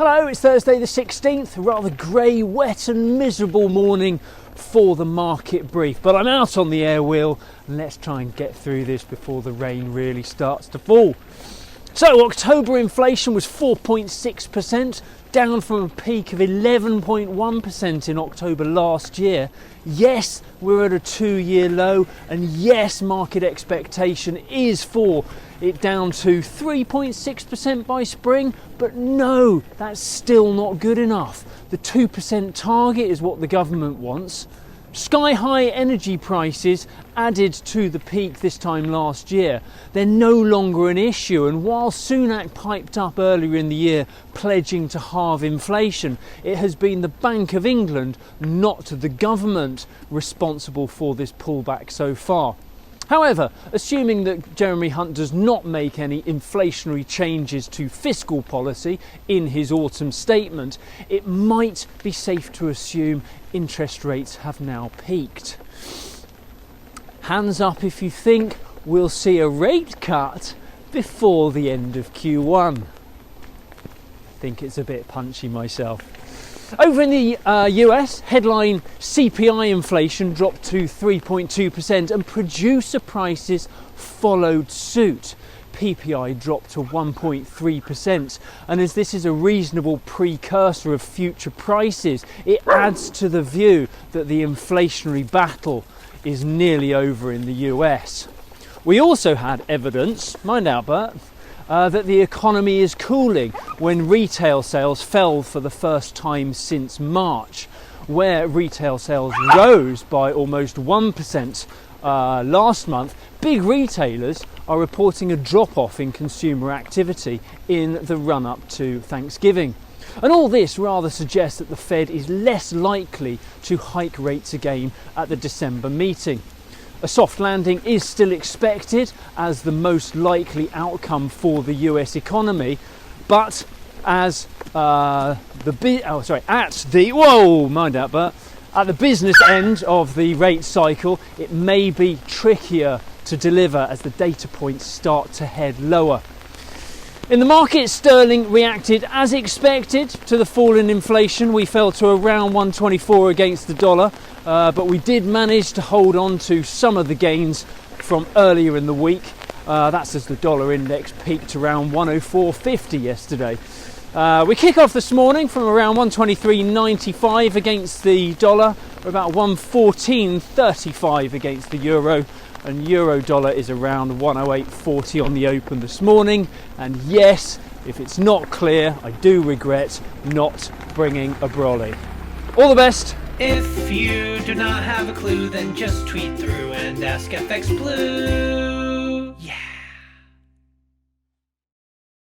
Hello, it's Thursday the 16th, a rather grey, wet and miserable morning for the market brief. But I'm out on the air wheel and let's try and get through this before the rain really starts to fall. So October inflation was 4.6%, down from a peak of 11.1% in October last year. Yes, we're at a 2-year low, and yes, market expectation is for it down to 3.6% by spring, but no, that's still not good enough. The 2% target is what the government wants. Sky-high energy prices added to the peak this time last year. They're no longer an issue, and while Sunak piped up earlier in the year pledging to halve inflation, it has been the Bank of England, not the government, responsible for this pullback so far. However, assuming that Jeremy Hunt does not make any inflationary changes to fiscal policy in his autumn statement, it might be safe to assume interest rates have now peaked. Hands up if you think we'll see a rate cut before the end of Q1. I think it's a bit punchy myself. Over in the US, headline CPI inflation dropped to 3.2% and producer prices followed suit. PPI dropped to 1.3%, and as this is a reasonable precursor of future prices, it adds to the view that the inflationary battle is nearly over in the US. We also had evidence, mind out Bert, that the economy is cooling when retail sales fell for the first time since March, where retail sales rose by almost 1% last month. Big retailers are reporting a drop-off in consumer activity in the run-up to Thanksgiving. And all this rather suggests that the Fed is less likely to hike rates again at the December meeting. A soft landing is still expected as the most likely outcome for the US economy, but as at the business end of the rate cycle, it may be trickier to deliver as the data points start to head lower. In the market, sterling reacted as expected to the fall in inflation. We fell to around 124 against the dollar, but we did manage to hold on to some of the gains from earlier in the week. That's as the dollar index peaked around 104.50 yesterday. We kick off this morning from around 123.95 against the dollar. We're about 114.35 against the euro. And euro dollar is around 108.40 on the open this morning. And yes, if it's not clear, I do regret not bringing a brolly. All the best. If you do not have a clue, then just tweet through and ask FxPlew.